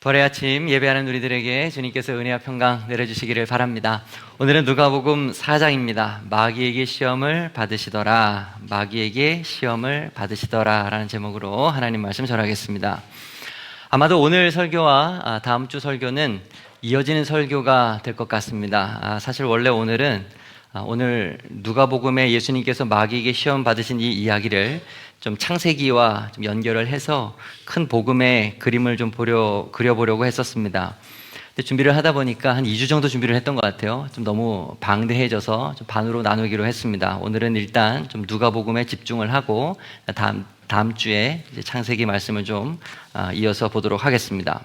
벌의 아침 예배하는 우리들에게 주님께서 은혜와 평강 내려주시기를 바랍니다. 오늘은 누가복음 4장입니다. 마귀에게 시험을 받으시더라, 마귀에게 시험을 받으시더라 라는 제목으로 하나님 말씀 전하겠습니다. 아마도 오늘 설교와 다음 주 설교는 이어지는 설교가 될 것 같습니다. 사실 원래 오늘 누가복음에 예수님께서 마귀에게 시험 받으신 이 이야기를 좀 창세기와 좀 연결을 해서 큰 복음의 그림을 좀 그려보려고 했었습니다. 근데 준비를 하다 보니까 한 2주 정도 준비를 했던 것 같아요. 좀 너무 방대해져서 좀 반으로 나누기로 했습니다. 오늘은 일단 좀 누가복음에 집중을 하고 다음 주에 이제 창세기 말씀을 좀 이어서 보도록 하겠습니다.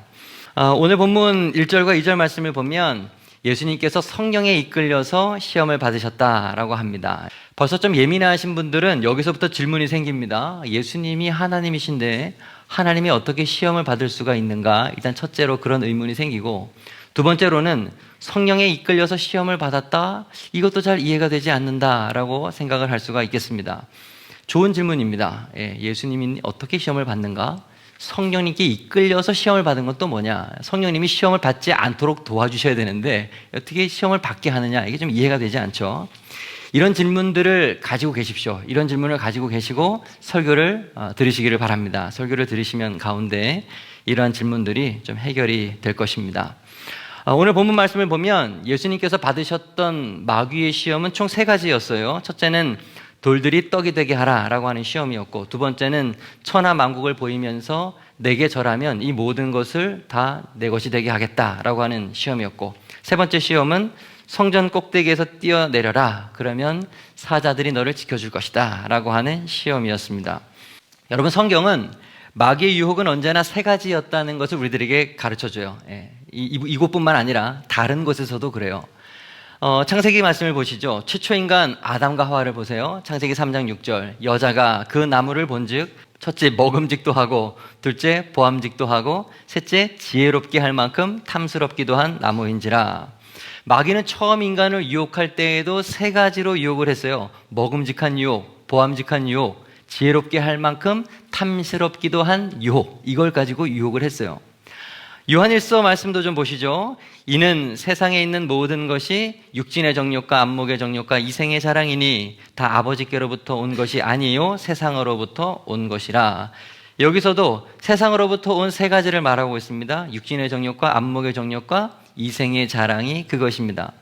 오늘 본문 1절과 2절 말씀을 보면 예수님께서 성령에 이끌려서 시험을 받으셨다라고 합니다. 벌써 좀 예민하신 분들은 여기서부터 질문이 생깁니다. 예수님이 하나님이신데 하나님이 어떻게 시험을 받을 수가 있는가? 일단 첫째로 그런 의문이 생기고, 두 번째로는 성령에 이끌려서 시험을 받았다? 이것도 잘 이해가 되지 않는다라고 생각을 할 수가 있겠습니다. 좋은 질문입니다. 예수님이 어떻게 시험을 받는가? 성령님께 이끌려서 시험을 받은 건 또 뭐냐? 성령님이 시험을 받지 않도록 도와주셔야 되는데 어떻게 시험을 받게 하느냐? 이게 좀 이해가 되지 않죠? 이런 질문들을 가지고 계십시오. 이런 질문을 가지고 계시고 설교를 들으시기를 바랍니다. 설교를 들으시면 가운데 이러한 질문들이 좀 해결이 될 것입니다. 오늘 본문 말씀을 보면 예수님께서 받으셨던 마귀의 시험은 총 3가지였어요. 첫째는 돌들이 떡이 되게 하라라고 하는 시험이었고, 두 번째는 천하 만국을 보이면서 내게 절하면 이 모든 것을 다 내 것이 되게 하겠다라고 하는 시험이었고, 세 번째 시험은 성전 꼭대기에서 뛰어내려라, 그러면 사자들이 너를 지켜줄 것이다 라고 하는 시험이었습니다. 여러분, 성경은 마귀의 유혹은 언제나 3가지였다는 것을 우리들에게 가르쳐줘요. 이곳뿐만 아니라 다른 곳에서도 그래요. 창세기 말씀을 보시죠. 최초 인간 아담과 하와를 보세요. 창세기 3장 6절, 여자가 그 나무를 본즉 첫째 먹음직도 하고, 둘째 보암직도 하고, 셋째 지혜롭게 할 만큼 탐스럽기도 한 나무인지라. 마귀는 처음 인간을 유혹할 때에도 3가지로 유혹을 했어요. 먹음직한 유혹, 보암직한 유혹, 지혜롭게 할 만큼 탐스럽기도 한 유혹, 이걸 가지고 유혹을 했어요. 요한일서 말씀도 좀 보시죠. 이는 세상에 있는 모든 것이 육신의 정욕과 안목의 정욕과 이생의 자랑이니 다 아버지께로부터 온 것이 아니요 세상으로부터 온 것이라. 여기서도 세상으로부터 온 3가지를 말하고 있습니다. 육신의 정욕과 안목의 정욕과 이생의 자랑이 그것입니다.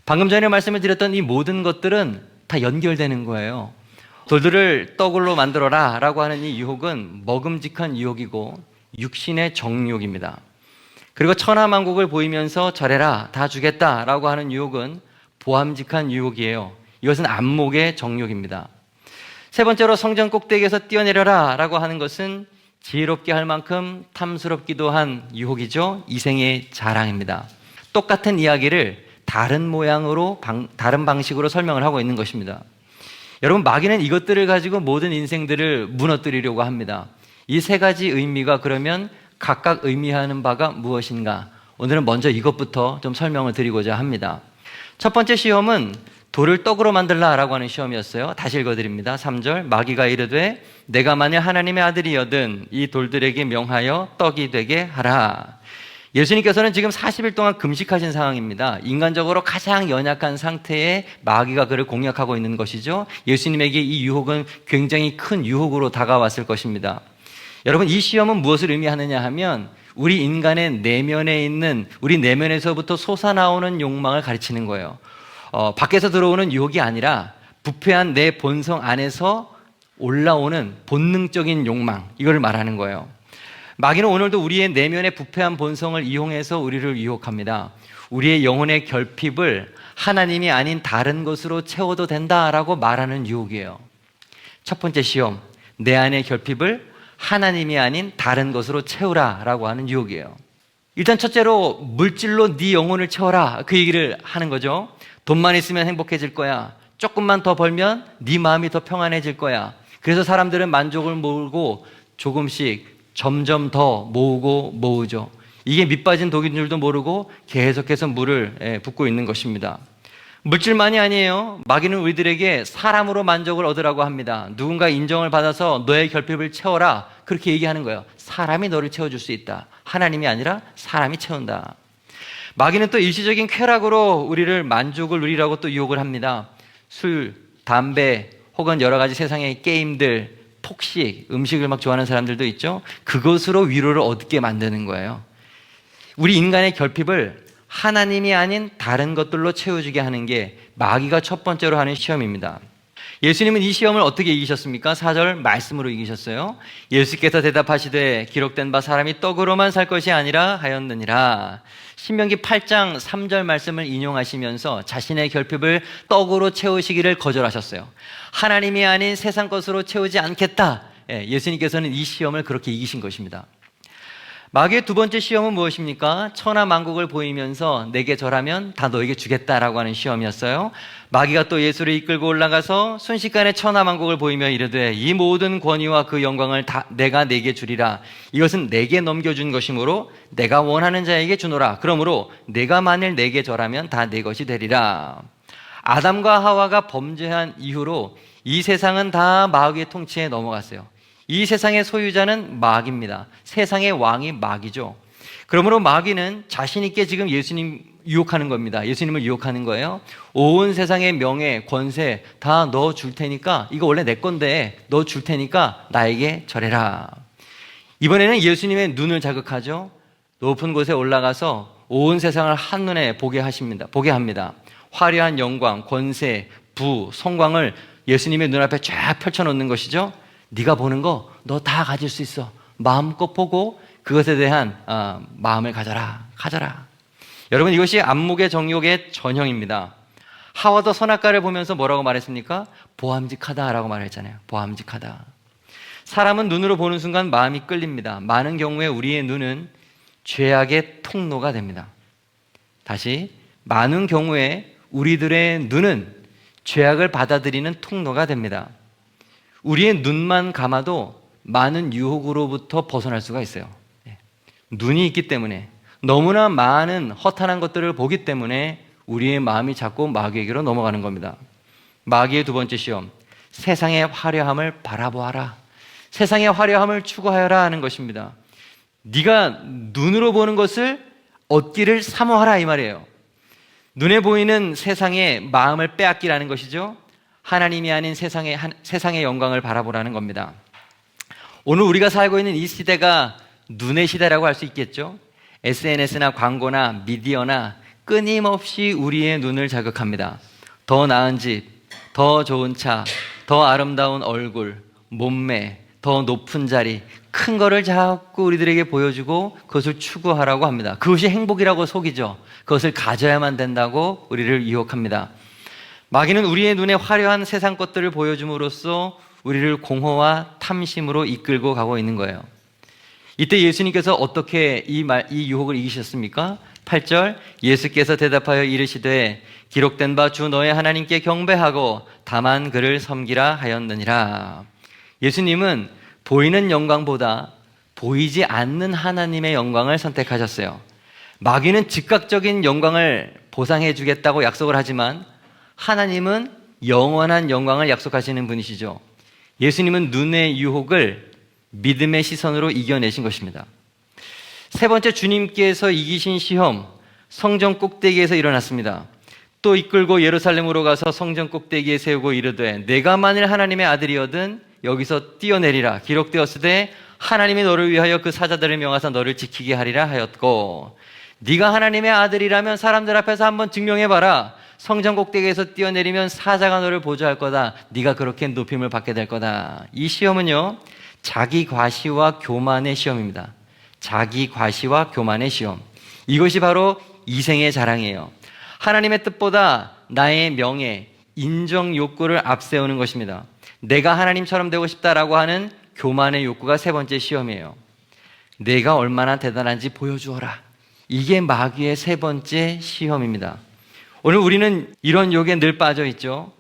방금 전에 말씀을 드렸던 이 모든 것들은 다 연결되는 거예요. 돌들을 떡으로 만들어라 라고 하는 이 유혹은 먹음직한 유혹이고 육신의 정욕입니다. 그리고 천하만국을 보이면서 절해라, 다 주겠다라고 하는 유혹은 보암직한 유혹이에요. 이것은 안목의 정욕입니다. 세 번째로 성전 꼭대기에서 뛰어내려라 라고 하는 것은 지혜롭게 할 만큼 탐스럽기도 한 유혹이죠. 이생의 자랑입니다. 똑같은 이야기를 다른 모양으로 다른 방식으로 설명을 하고 있는 것입니다. 여러분, 마귀는 이것들을 가지고 모든 인생들을 무너뜨리려고 합니다. 이 3가지 의미가 그러면 각각 의미하는 바가 무엇인가? 오늘은 먼저 이것부터 좀 설명을 드리고자 합니다. 첫 번째 시험은 돌을 떡으로 만들라라고 하는 시험이었어요. 다시 읽어드립니다. 3절, 마귀가 이르되 내가 만일 하나님의 아들이여든 이 돌들에게 명하여 떡이 되게 하라. 예수님께서는 지금 40일 동안 금식하신 상황입니다. 인간적으로 가장 연약한 상태에 마귀가 그를 공략하고 있는 것이죠. 예수님에게 이 유혹은 굉장히 큰 유혹으로 다가왔을 것입니다. 여러분, 이 시험은 무엇을 의미하느냐 하면 우리 인간의 내면에 있는, 우리 내면에서부터 솟아나오는 욕망을 가르치는 거예요. 밖에서 들어오는 유혹이 아니라 부패한 내 본성 안에서 올라오는 본능적인 욕망, 이걸 말하는 거예요. 마귀는 오늘도 우리의 내면의 부패한 본성을 이용해서 우리를 유혹합니다. 우리의 영혼의 결핍을 하나님이 아닌 다른 것으로 채워도 된다라고 말하는 유혹이에요. 첫 번째 시험, 내 안의 결핍을 하나님이 아닌 다른 것으로 채우라라고 하는 유혹이에요. 일단 첫째로 물질로 네 영혼을 채워라, 그 얘기를 하는 거죠. 돈만 있으면 행복해질 거야. 조금만 더 벌면 네 마음이 더 평안해질 거야. 그래서 사람들은 만족을 모으고 조금씩 점점 더 모으고 모으죠. 이게 밑 빠진 독인 줄도 모르고 계속해서 물을 붓고 있는 것입니다. 물질만이 아니에요. 마귀는 우리들에게 사람으로 만족을 얻으라고 합니다. 누군가 인정을 받아서 너의 결핍을 채워라, 그렇게 얘기하는 거예요. 사람이 너를 채워줄 수 있다. 하나님이 아니라 사람이 채운다. 마귀는 또 일시적인 쾌락으로 우리를 만족을 누리라고 또 유혹을 합니다. 술, 담배, 혹은 여러 가지 세상의 게임들, 폭식, 음식을 막 좋아하는 사람들도 있죠. 그것으로 위로를 얻게 만드는 거예요. 우리 인간의 결핍을 하나님이 아닌 다른 것들로 채워주게 하는 게 마귀가 첫 번째로 하는 시험입니다. 예수님은 이 시험을 어떻게 이기셨습니까? 4절 말씀으로 이기셨어요. 예수께서 대답하시되 기록된 바 사람이 떡으로만 살 것이 아니라 하였느니라. 신명기 8장 3절 말씀을 인용하시면서 자신의 결핍을 떡으로 채우시기를 거절하셨어요. 하나님이 아닌 세상 것으로 채우지 않겠다. 예수님께서는 이 시험을 그렇게 이기신 것입니다. 마귀의 두 번째 시험은 무엇입니까? 천하만국을 보이면서 내게 절하면 다 너에게 주겠다라고 하는 시험이었어요. 마귀가 또 예수를 이끌고 올라가서 순식간에 천하만국을 보이며 이르되 이 모든 권위와 그 영광을 다 내가 내게 주리라. 이것은 내게 넘겨준 것이므로 내가 원하는 자에게 주노라. 그러므로 내가 만일 내게 절하면 다 내 것이 되리라. 아담과 하와가 범죄한 이후로 이 세상은 다 마귀의 통치에 넘어갔어요. 이 세상의 소유자는 마귀입니다. 세상의 왕이 마귀죠. 그러므로 마귀는 자신 있게 지금 예수님 유혹하는 겁니다. 예수님을 유혹하는 거예요. 온 세상의 명예, 권세 다 너 줄 테니까, 이거 원래 내 건데 너 줄 테니까 나에게 절해라. 이번에는 예수님의 눈을 자극하죠. 높은 곳에 올라가서 온 세상을 한눈에 보게 합니다. 화려한 영광, 권세, 부, 성광을 예수님의 눈앞에 쫙 펼쳐놓는 것이죠. 네가 보는 거 너 다 가질 수 있어. 마음껏 보고 그것에 대한 마음을 가져라. 여러분, 이것이 안목의 정욕의 전형입니다. 하와도 선악과를 보면서 뭐라고 말했습니까? 보암직하다라고 말했잖아요. 보암직하다. 사람은 눈으로 보는 순간 마음이 끌립니다. 많은 경우에 우리의 눈은 죄악의 통로가 됩니다. 다시, 많은 경우에 우리들의 눈은 죄악을 받아들이는 통로가 됩니다. 우리의 눈만 감아도 많은 유혹으로부터 벗어날 수가 있어요. 눈이 있기 때문에, 너무나 많은 허탄한 것들을 보기 때문에 우리의 마음이 자꾸 마귀에게로 넘어가는 겁니다. 마귀의 두 번째 시험, 세상의 화려함을 바라보아라. 세상의 화려함을 추구하여라 하는 것입니다. 네가 눈으로 보는 것을 얻기를 사모하라 이 말이에요. 눈에 보이는 세상의 마음을 빼앗기라는 것이죠. 하나님이 아닌 세상의 영광을 바라보라는 겁니다. 오늘 우리가 살고 있는 이 시대가 눈의 시대라고 할 수 있겠죠. SNS나 광고나 미디어나 끊임없이 우리의 눈을 자극합니다. 더 나은 집, 더 좋은 차, 더 아름다운 얼굴, 몸매, 더 높은 자리, 큰 거를 자꾸 우리들에게 보여주고 그것을 추구하라고 합니다. 그것이 행복이라고 속이죠. 그것을 가져야만 된다고 우리를 유혹합니다. 마귀는 우리의 눈에 화려한 세상 것들을 보여줌으로써 우리를 공허와 탐심으로 이끌고 가고 있는 거예요. 이때 예수님께서 어떻게 이 유혹을 이기셨습니까? 8절, 예수께서 대답하여 이르시되 기록된 바 주 너의 하나님께 경배하고 다만 그를 섬기라 하였느니라. 예수님은 보이는 영광보다 보이지 않는 하나님의 영광을 선택하셨어요. 마귀는 즉각적인 영광을 보상해 주겠다고 약속을 하지만 하나님은 영원한 영광을 약속하시는 분이시죠. 예수님은 눈의 유혹을 믿음의 시선으로 이겨내신 것입니다. 세 번째, 주님께서 이기신 시험, 성전 꼭대기에서 일어났습니다. 또 이끌고 예루살렘으로 가서 성전 꼭대기에 세우고 이르되 내가 만일 하나님의 아들이거든 여기서 뛰어내리라. 기록되었으되 하나님이 너를 위하여 그 사자들을 명하사 너를 지키게 하리라 하였고, 네가 하나님의 아들이라면 사람들 앞에서 한번 증명해봐라. 성전 꼭대기에서 뛰어내리면 사자가 너를 보조할 거다. 네가 그렇게 높임을 받게 될 거다. 이 시험은요, 자기 과시와 교만의 시험입니다. 자기 과시와 교만의 시험. 이것이 바로 이생의 자랑이에요. 하나님의 뜻보다 나의 명예, 인정 욕구를 앞세우는 것입니다. 내가 하나님처럼 되고 싶다라고 하는 교만의 욕구가 세 번째 시험이에요. 내가 얼마나 대단한지 보여주어라. 이게 마귀의 세 번째 시험입니다. 오늘 우리는 이런 욕에 늘 빠져 있죠.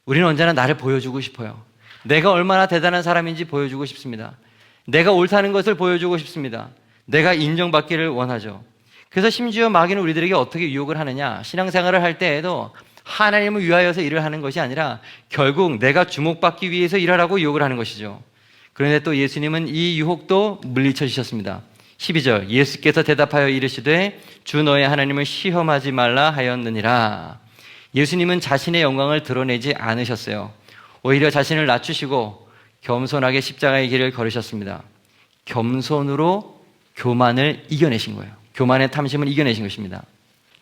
우리는 언제나 나를 보여주고 싶어요. 내가 얼마나 대단한 사람인지 보여주고 싶습니다. 내가 옳다는 것을 보여주고 싶습니다. 내가 인정받기를 원하죠. 그래서 심지어 마귀는 우리들에게 어떻게 유혹을 하느냐, 신앙생활을 할 때에도 하나님을 위하여서 일을 하는 것이 아니라 결국 내가 주목받기 위해서 일하라고 유혹을 하는 것이죠. 그런데 또 예수님은 이 유혹도 물리쳐 주셨습니다. 12절 예수께서 대답하여 이르시되 주 너의 하나님을 시험하지 말라 하였느니라. 예수님은 자신의 영광을 드러내지 않으셨어요. 오히려 자신을 낮추시고 겸손하게 십자가의 길을 걸으셨습니다. 겸손으로 교만을 이겨내신 거예요. 교만의 탐심을 이겨내신 것입니다.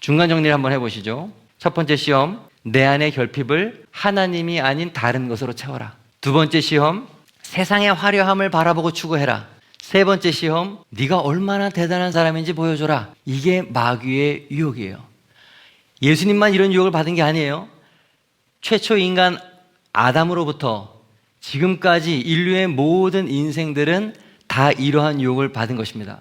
중간 정리를 한번 해보시죠. 첫 번째 시험, 내 안의 결핍을 하나님이 아닌 다른 것으로 채워라. 두 번째 시험, 세상의 화려함을 바라보고 추구해라. 세 번째 시험, 네가 얼마나 대단한 사람인지 보여줘라. 이게 마귀의 유혹이에요. 예수님만 이런 유혹을 받은 게 아니에요. 최초 인간 아담으로부터 지금까지 인류의 모든 인생들은 다 이러한 유혹을 받은 것입니다.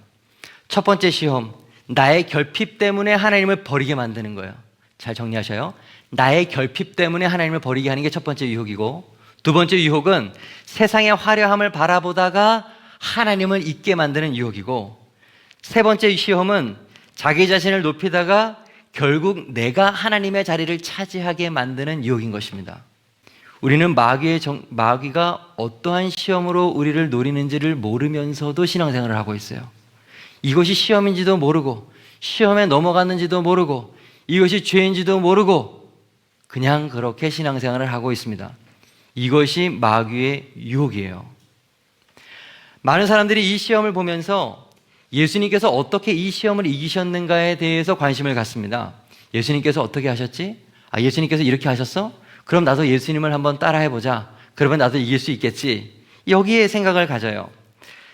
첫 번째 시험, 나의 결핍 때문에 하나님을 버리게 만드는 거예요. 잘 정리하셔요. 나의 결핍 때문에 하나님을 버리게 하는 게 첫 번째 유혹이고, 두 번째 유혹은 세상의 화려함을 바라보다가 하나님을 잊게 만드는 유혹이고, 세 번째 시험은 자기 자신을 높이다가 결국 내가 하나님의 자리를 차지하게 만드는 유혹인 것입니다. 우리는 마귀가 어떠한 시험으로 우리를 노리는지를 모르면서도 신앙생활을 하고 있어요. 이것이 시험인지도 모르고, 시험에 넘어갔는지도 모르고, 이것이 죄인지도 모르고 그냥 그렇게 신앙생활을 하고 있습니다. 이것이 마귀의 유혹이에요. 많은 사람들이 이 시험을 보면서 예수님께서 어떻게 이 시험을 이기셨는가에 대해서 관심을 갖습니다. 예수님께서 어떻게 하셨지? 예수님께서 이렇게 하셨어? 그럼 나도 예수님을 한번 따라해보자. 그러면 나도 이길 수 있겠지. 여기에 생각을 가져요.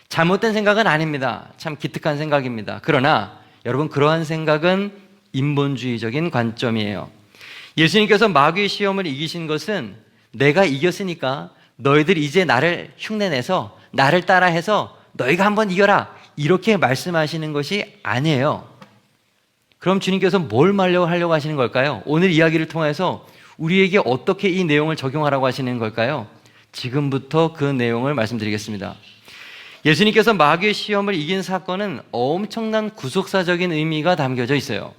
잘못된 생각은 아닙니다. 참 기특한 생각입니다. 그러나 여러분, 그러한 생각은 인본주의적인 관점이에요. 예수님께서 마귀의 시험을 이기신 것은 내가 이겼으니까 너희들 이제 나를 흉내내서 나를 따라해서 너희가 한번 이겨라, 이렇게 말씀하시는 것이 아니에요. 그럼 주님께서 뭘 하려고 하시는 걸까요? 오늘 이야기를 통해서 우리에게 어떻게 이 내용을 적용하라고 하시는 걸까요? 지금부터 그 내용을 말씀드리겠습니다. 예수님께서 마귀의 시험을 이긴 사건은 엄청난 구속사적인 의미가 담겨져 있어요.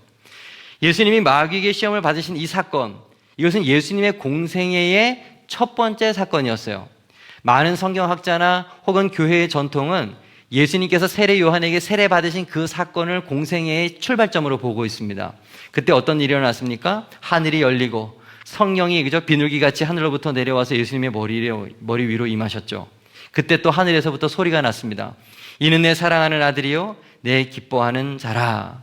예수님이 마귀에게 시험을 받으신 이 사건, 이것은 예수님의 공생애의 첫 번째 사건이었어요. 많은 성경학자나 혹은 교회의 전통은 예수님께서 세례 요한에게 세례 받으신 그 사건을 공생애의 출발점으로 보고 있습니다. 그때 어떤 일이 일어났습니까? 하늘이 열리고 성령이 비둘기같이 하늘로부터 내려와서 예수님의 머리 위로 임하셨죠. 그때 또 하늘에서부터 소리가 났습니다. 이는 내 사랑하는 아들이요 내 기뻐하는 자라.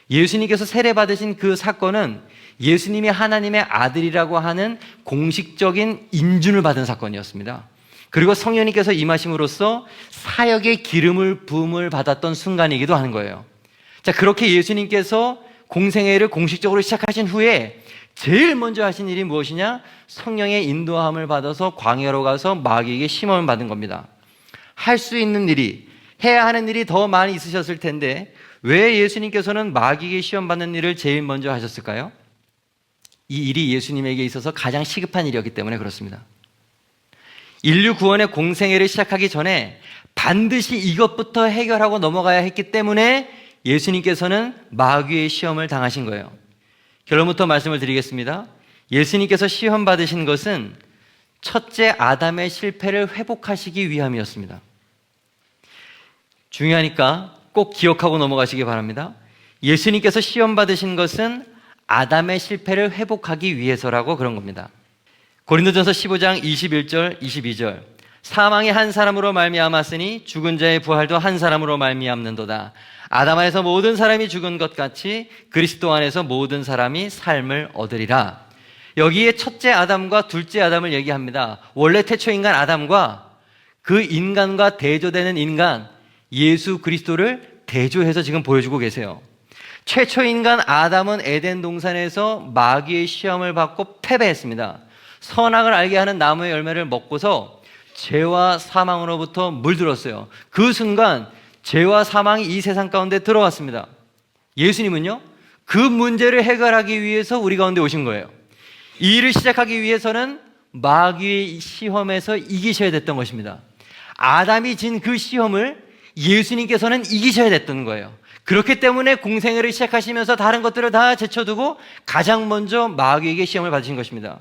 예수님께서 세례 받으신 그 사건은 예수님이 하나님의 아들이라고 하는 공식적인 인준을 받은 사건이었습니다. 그리고 성령님께서 임하심으로써 사역의 기름을 부음을 받았던 순간이기도 하는 거예요. 자, 그렇게 예수님께서 공생애를 공식적으로 시작하신 후에 제일 먼저 하신 일이 무엇이냐? 성령의 인도함을 받아서 광야로 가서 마귀에게 시험을 받은 겁니다. 할 수 있는 일이, 해야 하는 일이 더 많이 있으셨을 텐데 왜 예수님께서는 마귀에게 시험 받는 일을 제일 먼저 하셨을까요? 이 일이 예수님에게 있어서 가장 시급한 일이었기 때문에 그렇습니다. 인류 구원의 공생애를 시작하기 전에 반드시 이것부터 해결하고 넘어가야 했기 때문에 예수님께서는 마귀의 시험을 당하신 거예요. 결론부터 말씀을 드리겠습니다. 예수님께서 시험 받으신 것은 첫째 아담의 실패를 회복하시기 위함이었습니다. 중요하니까 꼭 기억하고 넘어가시기 바랍니다. 예수님께서 시험 받으신 것은 아담의 실패를 회복하기 위해서라고 그런 겁니다. 고린도전서 15장 21절 22절 사망이 한 사람으로 말미암았으니 죽은 자의 부활도 한 사람으로 말미암는도다. 아담 안에서 모든 사람이 죽은 것 같이 그리스도 안에서 모든 사람이 삶을 얻으리라. 여기에 첫째 아담과 둘째 아담을 얘기합니다. 원래 태초인간 아담과 그 인간과 대조되는 인간 예수 그리스도를 대조해서 지금 보여주고 계세요. 최초인간 아담은 에덴 동산에서 마귀의 시험을 받고 패배했습니다. 선악을 알게 하는 나무의 열매를 먹고서 죄와 사망으로부터 물들었어요. 그 순간 죄와 사망이 이 세상 가운데 들어왔습니다. 예수님은요, 그 문제를 해결하기 위해서 우리 가운데 오신 거예요. 이 일을 시작하기 위해서는 마귀의 시험에서 이기셔야 됐던 것입니다. 아담이 진 그 시험을 예수님께서는 이기셔야 됐던 거예요. 그렇기 때문에 공생애를 시작하시면서 다른 것들을 다 제쳐두고 가장 먼저 마귀에게 시험을 받으신 것입니다.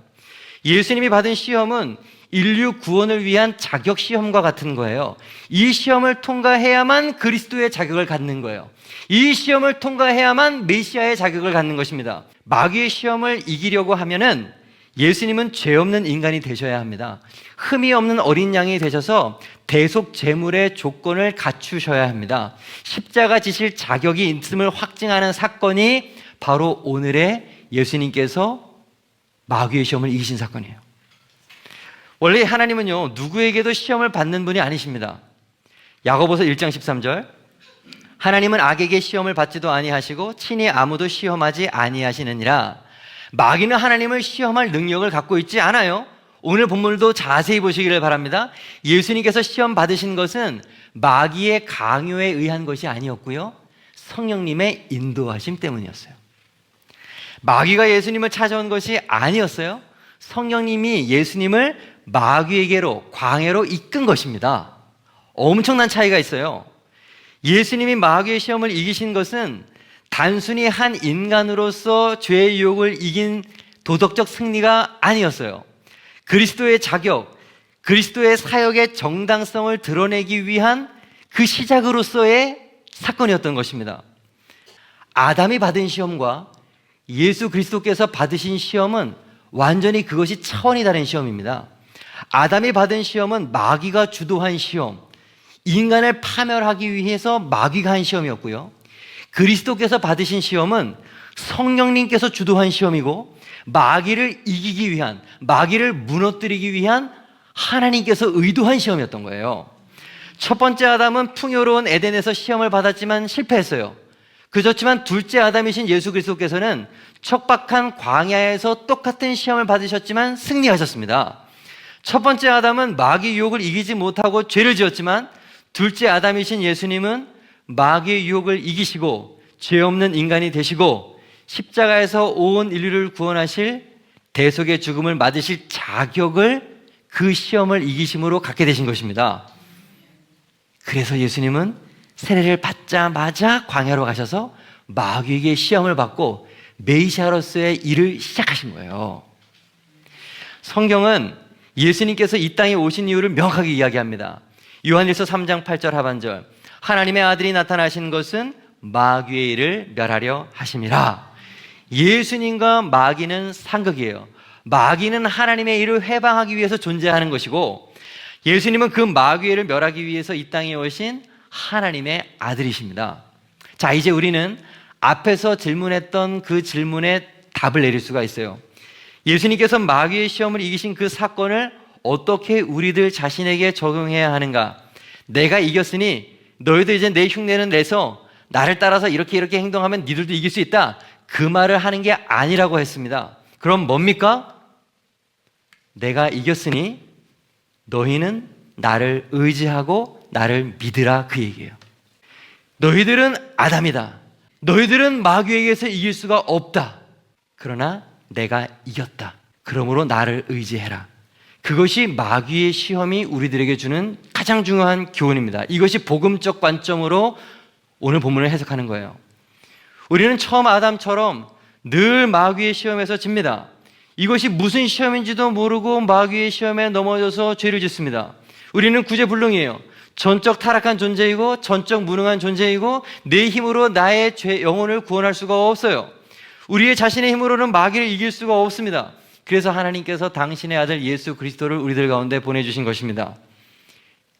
예수님이 받은 시험은 인류 구원을 위한 자격 시험과 같은 거예요. 이 시험을 통과해야만 그리스도의 자격을 갖는 거예요. 이 시험을 통과해야만 메시아의 자격을 갖는 것입니다. 마귀의 시험을 이기려고 하면은 예수님은 죄 없는 인간이 되셔야 합니다. 흠이 없는 어린 양이 되셔서 대속 제물의 조건을 갖추셔야 합니다. 십자가 지실 자격이 있음을 확증하는 사건이 바로 오늘의 예수님께서 마귀의 시험을 이기신 사건이에요. 원래 하나님은요, 누구에게도 시험을 받는 분이 아니십니다. 야고보서 1장 13절, 하나님은 악에게 시험을 받지도 아니하시고 친히 아무도 시험하지 아니하시느니라. 마귀는 하나님을 시험할 능력을 갖고 있지 않아요. 오늘 본문도 자세히 보시기를 바랍니다. 예수님께서 시험 받으신 것은 마귀의 강요에 의한 것이 아니었고요, 성령님의 인도하심 때문이었어요. 마귀가 예수님을 찾아온 것이 아니었어요. 성령님이 예수님을 마귀에게로, 광야로 이끈 것입니다. 엄청난 차이가 있어요. 예수님이 마귀의 시험을 이기신 것은 단순히 한 인간으로서 죄의 유혹을 이긴 도덕적 승리가 아니었어요. 그리스도의 자격, 그리스도의 사역의 정당성을 드러내기 위한 그 시작으로서의 사건이었던 것입니다. 아담이 받은 시험과 예수 그리스도께서 받으신 시험은 완전히 그것이 차원이 다른 시험입니다. 아담이 받은 시험은 마귀가 주도한 시험, 인간을 파멸하기 위해서 마귀가 한 시험이었고요, 그리스도께서 받으신 시험은 성령님께서 주도한 시험이고 마귀를 이기기 위한, 마귀를 무너뜨리기 위한 하나님께서 의도한 시험이었던 거예요. 첫 번째 아담은 풍요로운 에덴에서 시험을 받았지만 실패했어요. 그렇지만 둘째 아담이신 예수 그리스도께서는 척박한 광야에서 똑같은 시험을 받으셨지만 승리하셨습니다. 첫 번째 아담은 마귀의 유혹을 이기지 못하고 죄를 지었지만 둘째 아담이신 예수님은 마귀의 유혹을 이기시고 죄 없는 인간이 되시고 십자가에서 온 인류를 구원하실 대속의 죽음을 맞으실 자격을 그 시험을 이기심으로 갖게 되신 것입니다. 그래서 예수님은 세례를 받자마자 광야로 가셔서 마귀에게 시험을 받고 메시아로서의 일을 시작하신 거예요. 성경은 예수님께서 이 땅에 오신 이유를 명확하게 이야기합니다. 요한일서 3장 8절 하반절, 하나님의 아들이 나타나신 것은 마귀의 일을 멸하려 하심이라. 예수님과 마귀는 상극이에요. 마귀는 하나님의 일을 회방하기 위해서 존재하는 것이고 예수님은 그 마귀의 일을 멸하기 위해서 이 땅에 오신 하나님의 아들이십니다. 자, 이제 우리는 앞에서 질문했던 그 질문에 답을 내릴 수가 있어요. 예수님께서 마귀의 시험을 이기신 그 사건을 어떻게 우리들 자신에게 적용해야 하는가? 내가 이겼으니 너희도 이제 내 흉내는 내서 나를 따라서 이렇게 행동하면 니들도 이길 수 있다, 그 말을 하는 게 아니라고 했습니다. 그럼 뭡니까? 내가 이겼으니 너희는 나를 의지하고 나를 믿으라, 그 얘기예요. 너희들은 아담이다. 너희들은 마귀에게서 이길 수가 없다. 그러나 내가 이겼다. 그러므로 나를 의지해라. 그것이 마귀의 시험이 우리들에게 주는 가장 중요한 교훈입니다. 이것이 복음적 관점으로 오늘 본문을 해석하는 거예요. 우리는 처음 아담처럼 늘 마귀의 시험에서 집니다. 이것이 무슨 시험인지도 모르고 마귀의 시험에 넘어져서 죄를 짓습니다. 우리는 구제불능이에요. 전적 타락한 존재이고 전적 무능한 존재이고 내 힘으로 나의 영혼을 구원할 수가 없어요. 우리의 자신의 힘으로는 마귀를 이길 수가 없습니다. 그래서 하나님께서 당신의 아들 예수 그리스도를 우리들 가운데 보내주신 것입니다.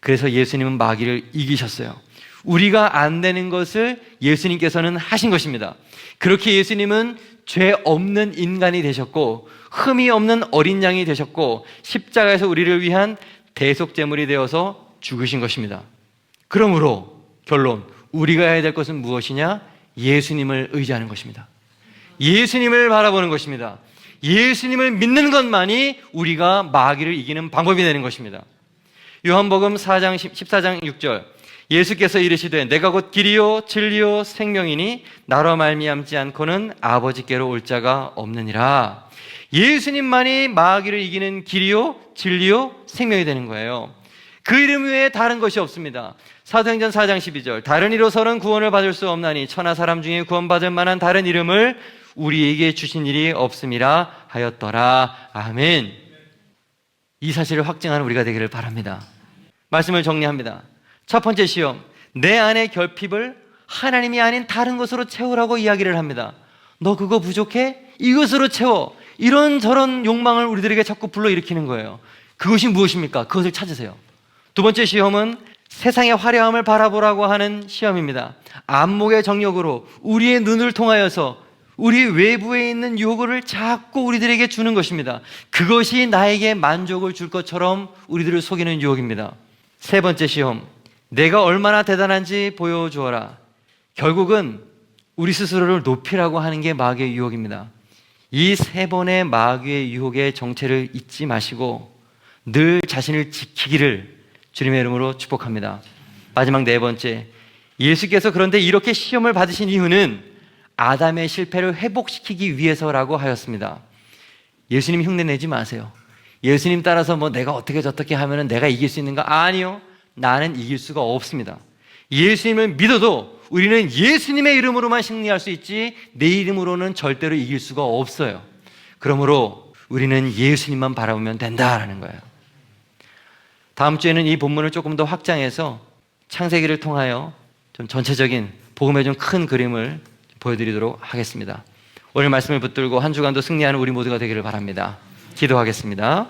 그래서 예수님은 마귀를 이기셨어요. 우리가 안 되는 것을 예수님께서는 하신 것입니다. 그렇게 예수님은 죄 없는 인간이 되셨고 흠이 없는 어린 양이 되셨고 십자가에서 우리를 위한 대속제물이 되어서 죽으신 것입니다. 그러므로 결론, 우리가 해야 될 것은 무엇이냐? 예수님을 의지하는 것입니다. 예수님을 바라보는 것입니다. 예수님을 믿는 것만이 우리가 마귀를 이기는 방법이 되는 것입니다. 요한복음 14장 6절, 예수께서 이르시되 내가 곧 길이요 진리요 생명이니 나로 말미암지 않고는 아버지께로 올 자가 없느니라. 예수님만이 마귀를 이기는 길이요 진리요 생명이 되는 거예요. 그 이름 외에 다른 것이 없습니다. 사도행전 4장 12절, 다른 이로서는 구원을 받을 수 없나니 천하 사람 중에 구원받을 만한 다른 이름을 우리에게 주신 일이 없음이라 하였더라. 아멘. 이 사실을 확증하는 우리가 되기를 바랍니다. 말씀을 정리합니다. 첫 번째 시험, 내 안의 결핍을 하나님이 아닌 다른 것으로 채우라고 이야기를 합니다. 너 그거 부족해? 이것으로 채워. 이런저런 욕망을 우리들에게 자꾸 불러일으키는 거예요. 그것이 무엇입니까? 그것을 찾으세요. 두 번째 시험은 세상의 화려함을 바라보라고 하는 시험입니다. 안목의 정력으로 우리의 눈을 통하여서 우리 외부에 있는 유혹을 자꾸 우리들에게 주는 것입니다. 그것이 나에게 만족을 줄 것처럼 우리들을 속이는 유혹입니다. 세 번째 시험, 내가 얼마나 대단한지 보여주어라. 결국은 우리 스스로를 높이라고 하는 게 마귀의 유혹입니다. 이 세 번의 마귀의 유혹의 정체를 잊지 마시고 늘 자신을 지키기를 주님의 이름으로 축복합니다. 마지막 네 번째, 예수께서 그런데 이렇게 시험을 받으신 이유는 아담의 실패를 회복시키기 위해서라고 하였습니다. 예수님 흉내 내지 마세요. 예수님 따라서 뭐 내가 어떻게 저떻게 하면 내가 이길 수 있는가? 아니요. 나는 이길 수가 없습니다. 예수님을 믿어도 우리는 예수님의 이름으로만 승리할 수 있지 내 이름으로는 절대로 이길 수가 없어요. 그러므로 우리는 예수님만 바라보면 된다라는 거예요. 다음 주에는 이 본문을 조금 더 확장해서 창세기를 통하여 좀 전체적인 복음의 좀 큰 그림을 보여드리도록 하겠습니다. 오늘 말씀을 붙들고 한 주간도 승리하는 우리 모두가 되기를 바랍니다. 기도하겠습니다.